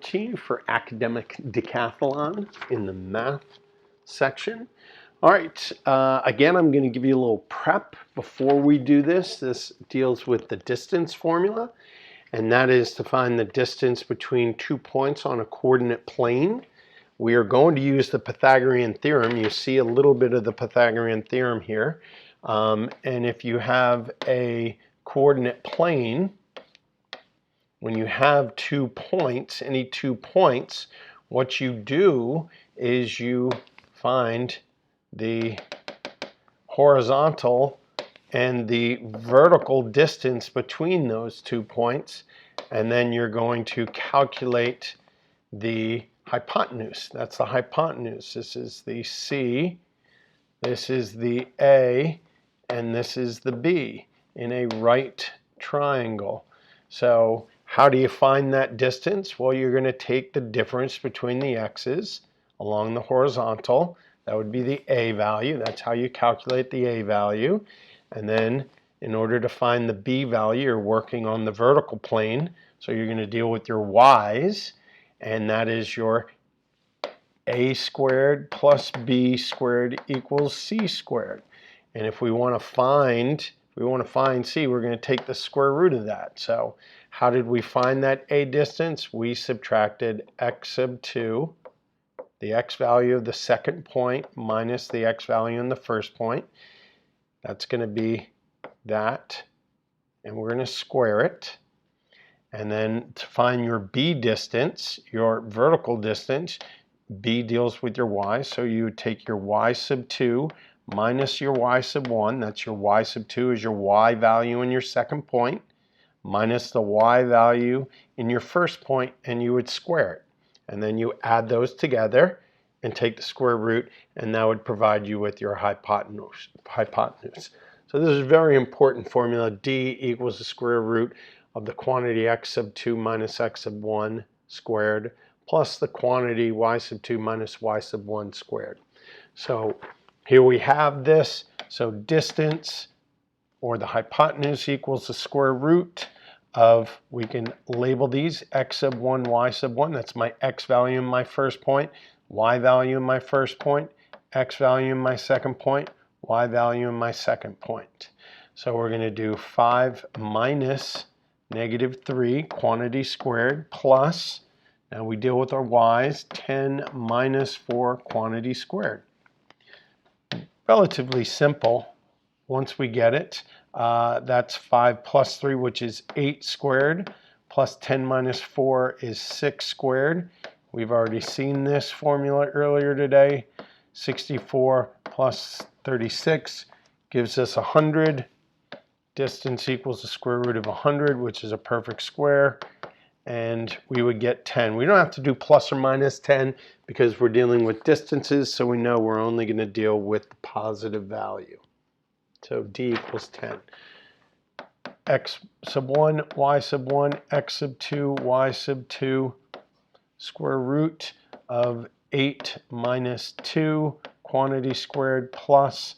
to you for academic decathlon in the math section. All right, again, I'm going to give you a little prep before we do this. This deals with the distance formula, and that is to find the distance between 2 points on a coordinate plane. We are going to use the Pythagorean theorem. You see a little bit of the Pythagorean theorem here. And if you have a coordinate plane, when you have 2 points, any 2 points, what you do is you find the horizontal and the vertical distance between those 2 points, and then you're going to calculate the hypotenuse. That's the hypotenuse. This is the C, this is the A, and this is the B in a right triangle. So how do you find that distance? Well, you're going to take the difference between the x's along the horizontal. That would be the A value. That's how you calculate the A value. And then in order to find the B value, you're working on the vertical plane. So you're going to deal with your y's, and that is your A squared plus B squared equals C squared. And if we want to find C, we're going to take the square root of that. So how did we find that A distance? We subtracted x sub 2, the x value of the second point minus the x value in the first point. That's going to be that, and we're going to square it. And then to find your B distance, your vertical distance, B deals with your y, so you would take your y sub 2 minus your y sub 1. That's your y sub 2 is your y value in your second point, minus the y value in your first point, and you would square it. And then you add those together and take the square root, and that would provide you with your hypotenuse. So this is a very important formula. D equals the square root of the quantity x sub 2 minus x sub 1 squared plus the quantity y sub 2 minus y sub 1 squared. So here we have this. So distance, or the hypotenuse, equals the square root of, we can label these x sub 1, y sub 1. That's my x value in my first point, y value in my first point, x value in my second point, y value in my second point. So we're going to do 5 minus -3, quantity squared, plus, now we deal with our y's, 10 minus 4, quantity squared. Relatively simple once we get it. That's 5 plus 3, which is 8 squared, plus 10 minus 4 is 6 squared. We've already seen this formula earlier today. 64 plus 36 gives us 100. Distance equals the square root of 100, which is a perfect square, and we would get 10. We don't have to do plus or minus 10 because we're dealing with distances, so we know we're only going to deal with the positive value. So D equals 10. X sub 1, y sub 1, x sub 2, y sub 2, square root of 8 minus 2, quantity squared, plus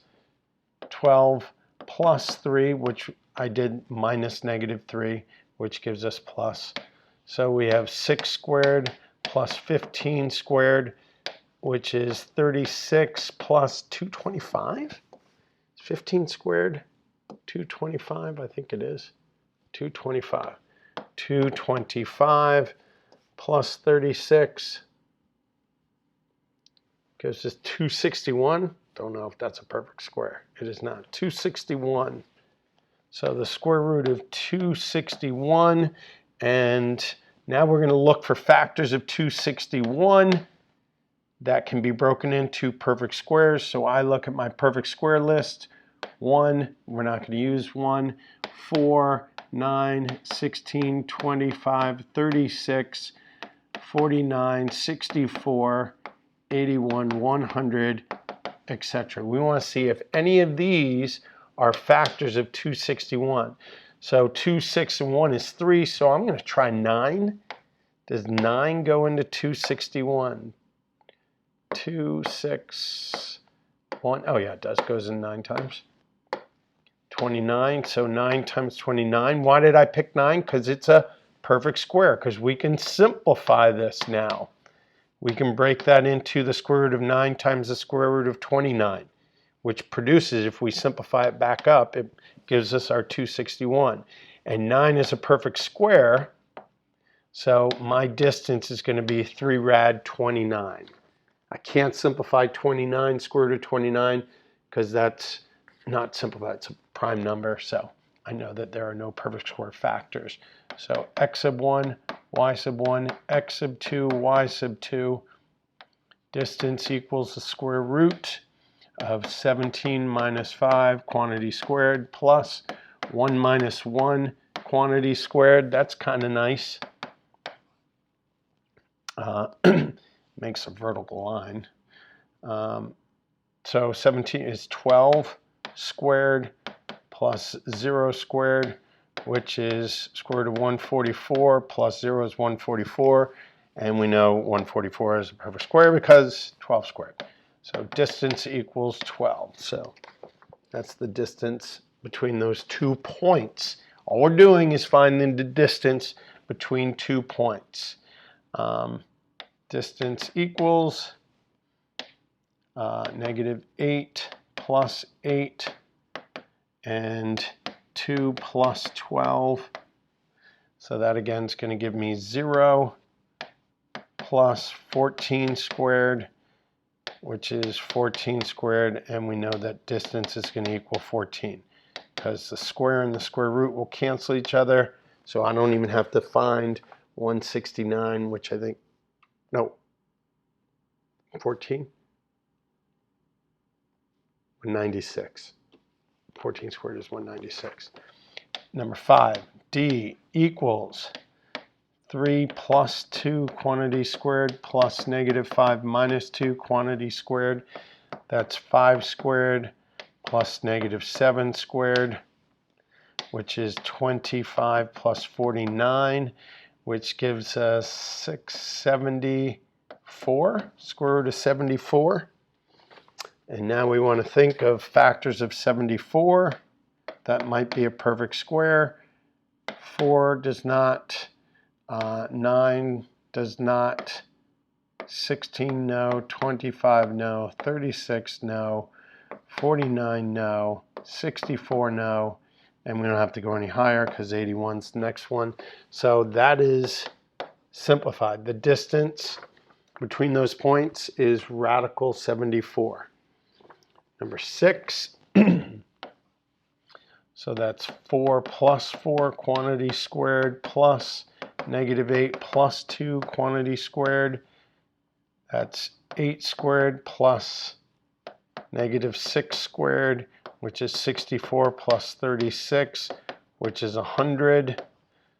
12 plus 3, which I did minus -3, which gives us plus. So we have 6 squared plus 15 squared, which is 36 plus 225. 15 squared, 225, I think it is. 225. 225 plus 36 gives us 261. Don't know if that's a perfect square. It is not. 261. So the square root of 261, and now we're going to look for factors of 261 that can be broken into perfect squares. So I look at my perfect square list. 1, we're not going to use 1, 4, 9, 16, 25, 36, 49, 64, 81, 100, etc. We want to see if any of these are factors of 261. So 2, 6, and 1 is 3, so I'm going to try 9. Does 9 go into 261? 2, 6, 1. Oh yeah, it does. Goes in 9 times. 29, so 9 times 29. Why did I pick 9? Because it's a perfect square because we can simplify this now. We can break that into the square root of 9 times the square root of 29, which produces, if we simplify it back up, it gives us our 261. And 9 is a perfect square, so my distance is going to be 3 rad 29. I can't simplify 29, square root of 29, because that's not simplified. It's a prime number, so I know that there are no perfect square factors. So x sub 1, y sub 1, x sub 2, y sub 2. Distance equals the square root of 17 minus 5 quantity squared plus 1 minus 1 quantity squared. That's kind of nice. Makes a vertical line. So 17 is 12 squared plus 0 squared, which is square root of 144 plus 0 is 144. And we know 144 is a perfect square because 12 squared. So distance equals 12. So that's the distance between those 2 points. All we're doing is finding the distance between 2 points. Distance equals negative 8 plus 8 and 2 plus 12. So that again is going to give me 0 plus 14 squared, which is 14 squared, and we know that distance is going to equal 14 because the square and the square root will cancel each other, so I don't even have to find 169, which I think, no, 14? 196. 14 squared is 196. Number 5, D equals 3 plus 2 quantity squared plus negative 5 minus 2 quantity squared. That's 5 squared plus negative 7 squared, which is 25 plus 49, which gives us 674, square root of 74. And now we want to think of factors of 74. That might be a perfect square. 4 does not. 9 does not, 16 no, 25 no, 36 no, 49 no, 64 no, and we don't have to go any higher because 81's the next one. So that is simplified. The distance between those points is radical 74. Number 6. So that's 4 plus 4 quantity squared plus negative 8 plus 2 quantity squared. That's 8 squared plus negative 6 squared, which is 64 plus 36, which is 100.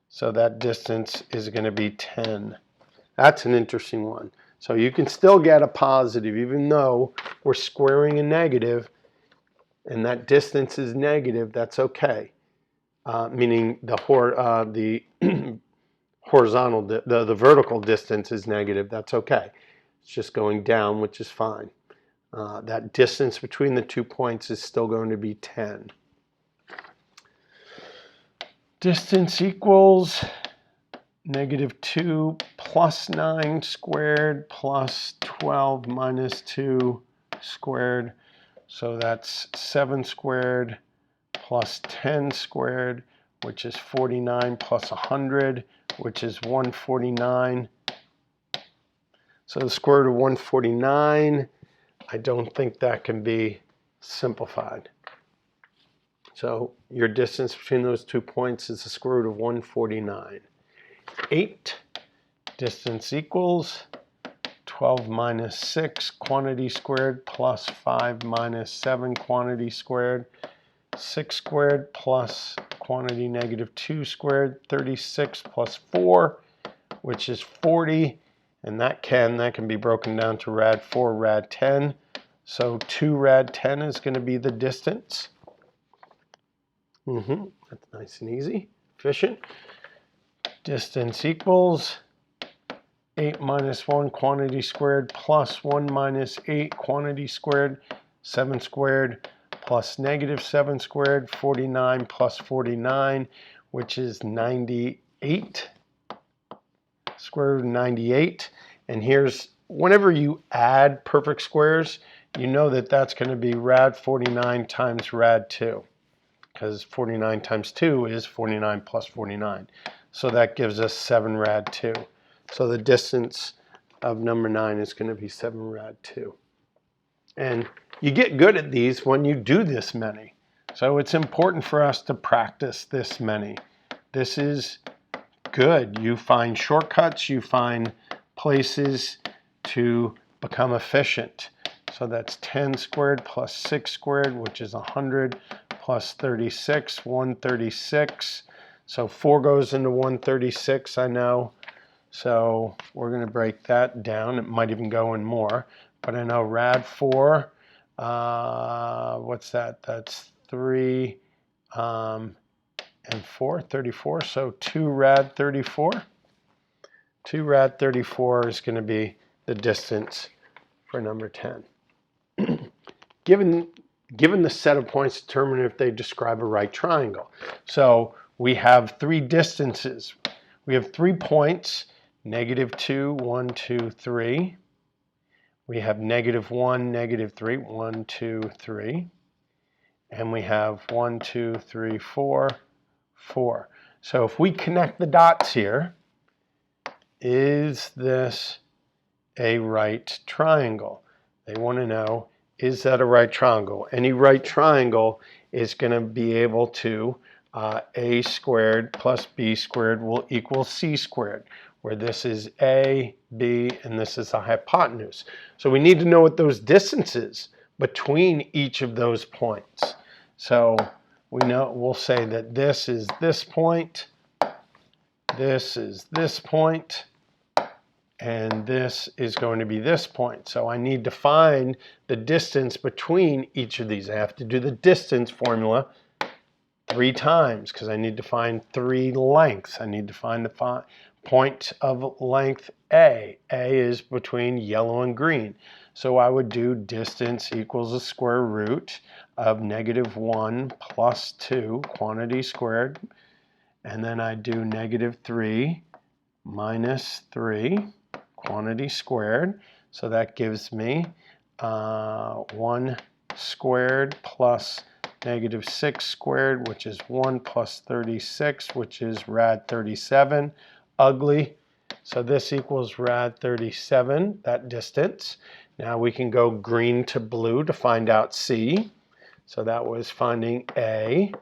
So that distance is going to be 10. That's an interesting one. So you can still get a positive even though we're squaring a negative and that distance is negative. That's okay. Meaning the horizontal, the vertical distance is negative. That's okay. It's just going down, which is fine. That distance between the 2 points is still going to be 10. Distance equals negative 2 plus 9 squared plus 12 minus 2 squared. So that's 7 squared plus 10 squared, which is 49 plus 100, which is 149. So the square root of 149, I don't think that can be simplified. So your distance between those 2 points is the square root of 149. 8, distance equals 12 minus 6 quantity squared plus 5 minus 7 quantity squared. 6 squared plus quantity negative 2 squared, 36 plus 4, which is 40, and that can be broken down to rad 4, rad 10. So 2 rad 10 is going to be the distance. That's nice and easy, efficient. Distance equals 8 minus 1 quantity squared plus 1 minus 8 quantity squared, 7 squared plus negative 7 squared, 49 plus 49, which is 98. square root of 98. And here's, whenever you add perfect squares, you know that that's going to be rad 49 times rad 2. Because 49 times 2 is 49 plus 49. So that gives us 7 rad 2. So the distance of number 9 is going to be 7 rad 2. And you get good at these when you do this many. So it's important for us to practice this many. This is good. You find shortcuts, you find places to become efficient. So that's 10 squared plus 6 squared, which is 100, plus 36, 136. So 4 goes into 136, I know. So we're going to break that down. It might even go in more. But I know rad 4, what's that? That's 3 and 4, 34. So 2 rad 34. 2 rad 34 is going to be the distance for number 10. Given the set of points, determine if they describe a right triangle. So we have 3 distances. We have 3 points, -2, 1, 2, 3. We have -1, -3, 1, 2, 3. And we have 1, 2, 3, 4, 4. So if we connect the dots here, is this a right triangle? They want to know, is that a right triangle? Any right triangle is going to be able to, a squared plus b squared will equal c squared, where this is a, b, and this is a hypotenuse. So we need to know what those distances between each of those points. So we'll say that this is this point, this is this point, and this is going to be this point. So I need to find the distance between each of these. I have to do the distance formula 3 times because I need to find 3 lengths. I need to find the point of length A. A is between yellow and green. So I would do distance equals the square root of -1 plus 2, quantity squared. And then I do -3 minus 3, quantity squared. So that gives me 1 squared plus -6 squared, which is 1 plus 36, which is rad 37. Ugly. So this equals rad 37, that distance. Now we can go green to blue to find out C. So that was finding A.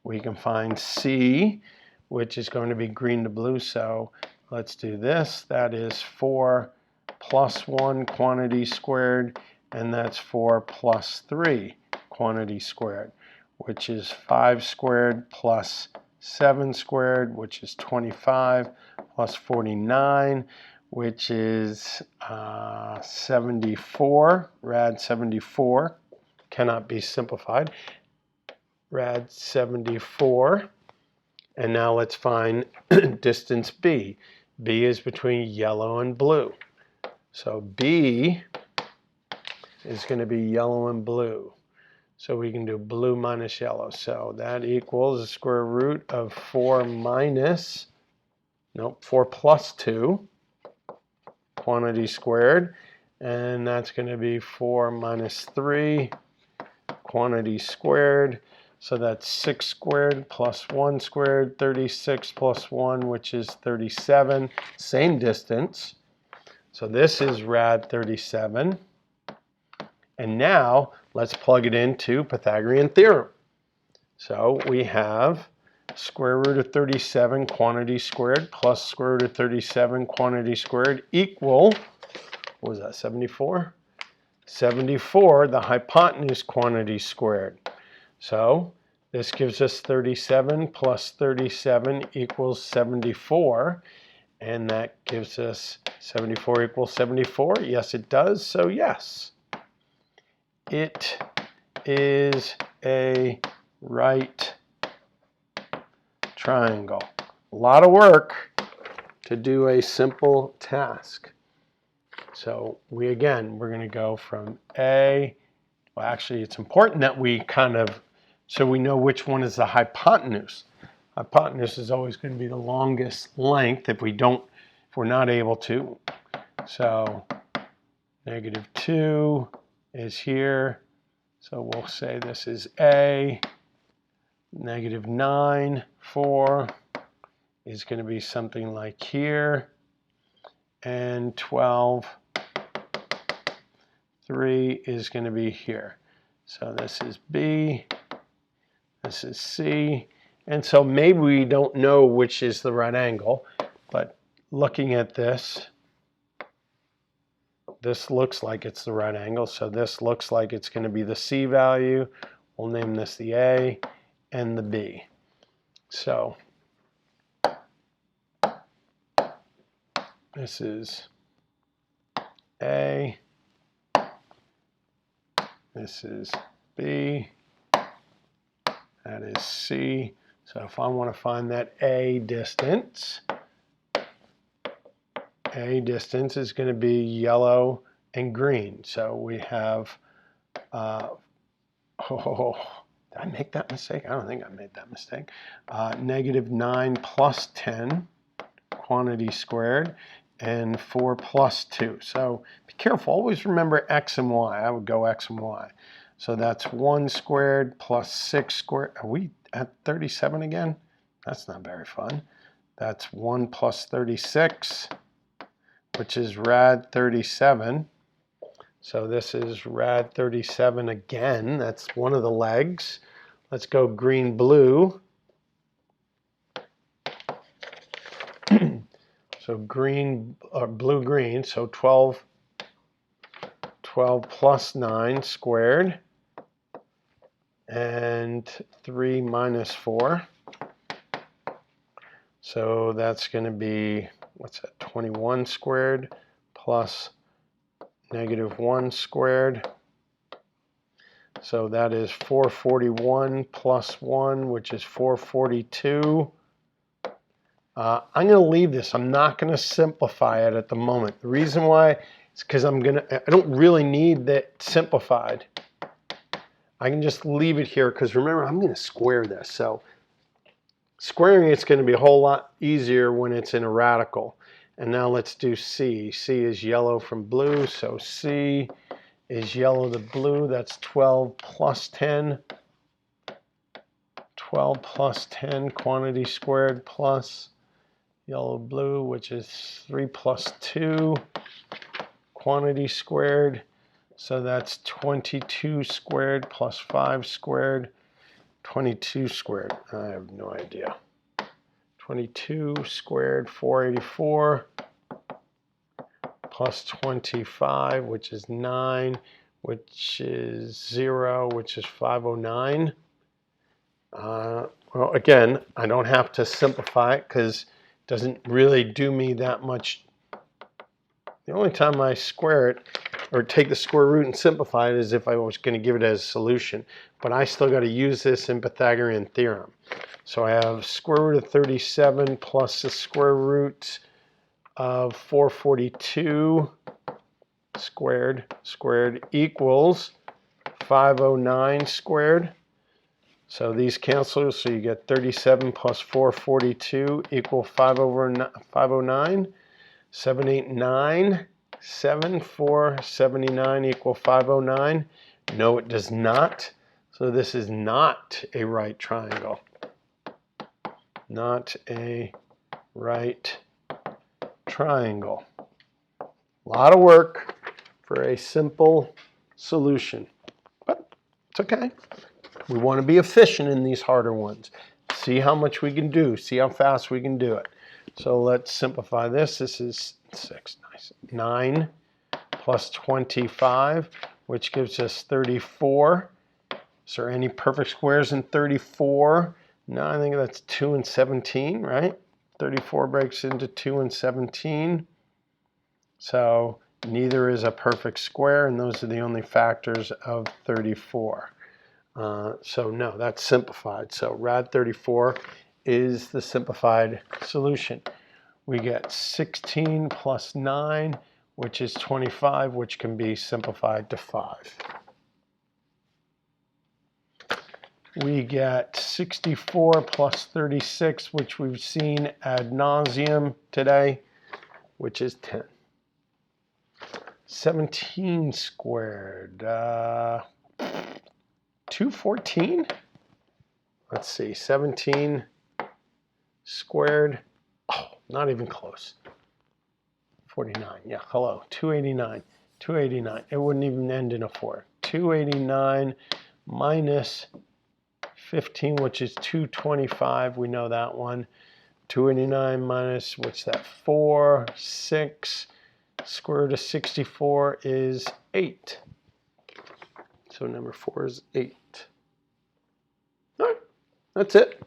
We can find C, which is going to be green to blue. So let's do this. That is 4 plus 1 quantity squared, and that's 4 plus 3 quantity squared, which is 5 squared plus 7 squared, which is 25, plus 49, which is 74, rad 74, cannot be simplified, rad 74. And now let's find distance B. B is between yellow and blue. So B is going to be yellow and blue. So we can do blue minus yellow. So that equals the square root of 4 plus 2, quantity squared. And that's going to be 4 minus 3, quantity squared. So that's 6 squared plus 1 squared, 36 plus 1, which is 37. Same distance. So this is rad 37. And now let's plug it into Pythagorean theorem. So we have square root of 37 quantity squared plus square root of 37 quantity squared equal, what was that, 74? 74, the hypotenuse quantity squared. So this gives us 37 plus 37 equals 74. And that gives us 74 equals 74. Yes, it does. So yes, it is a right triangle. A lot of work to do a simple task. So we're going to go from A. Well, actually, it's important that we so we know which one is the hypotenuse. Hypotenuse is always going to be the longest length. If we we're not able to. So -2 is here. So we'll say this is A. -9, 4 is going to be something like here. And 12, 3 is going to be here. So this is B. This is C. And so maybe we don't know which is the right angle, but looking at this, this looks like it's the right angle. So this looks like it's going to be the C value. We'll name this the A and the B. So this is A. This is B. That is C. So if I want to find that A distance is going to be yellow and green. So we have, did I make that mistake? I don't think I made that mistake. -9 plus 10 quantity squared and 4 plus 2. So be careful. Always remember X and Y. I would go X and Y. So that's 1 squared plus 6 squared. Are we at 37 again? That's not very fun. That's 1 plus 36, which is rad 37. So this is rad 37 again. That's one of the legs. Let's go green, blue. So green or blue, green. So 12 plus 9 squared. And 3 minus 4. So that's going to be, what's that, 21 squared plus -1 squared. So that is 441 plus 1, which is 442. I'm going to leave this. I'm not going to simplify it at the moment. The reason why is because I don't really need that simplified. I can just leave it here because remember, I'm going to square this. So squaring it's going to be a whole lot easier when it's in a radical. And now let's do C. C is yellow from blue. So C is yellow to blue. That's 12 plus 10. 12 plus 10 quantity squared plus yellow blue, which is 3 plus 2 quantity squared. So that's 22 squared plus 5 squared. 22 squared, I have no idea. 22 squared, 484 plus 25, which is 9, which is 0, which is 509. Well, again, I don't have to simplify it because it doesn't really do me that much. The only time I square it or take the square root and simplify it is if I was going to give it as a solution. But I still got to use this in Pythagorean theorem. So I have square root of 37 plus the square root of 442 squared equals 509 squared. So these cancel, so you get 37 plus 442 equal 509. 789. 7, 4, 79 equal 509. No, it does not. So this is not a right triangle. Not a right triangle. A lot of work for a simple solution. But it's okay. We want to be efficient in these harder ones. See how much we can do. See how fast we can do it. So let's simplify this. This is 6. Nice. 9 plus 25, which gives us 34. Is there any perfect squares in 34? No, I think that's 2 and 17, right? 34 breaks into 2 and 17. So neither is a perfect square, and those are the only factors of 34. So no, that's simplified. So rad 34 is the simplified solution. We get 16 plus 9, which is 25, which can be simplified to 5. We get 64 plus 36, which we've seen ad nauseum today. which is 10. 17 squared, 214? Let's see, 17 squared, oh, not even close. 49, yeah, hello, 289, 289. It wouldn't even end in a 4. 289 minus 15, which is 225, we know that one. 289 minus, what's that, 4, 6, square root of 64 is 8. So number 4 is 8. All right, that's it.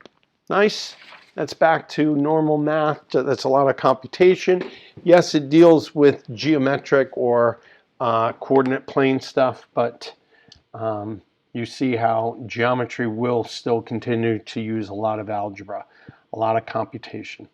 Nice. That's back to normal math. That's a lot of computation. Yes, it deals with geometric or coordinate plane stuff, but you see how geometry will still continue to use a lot of algebra, a lot of computation.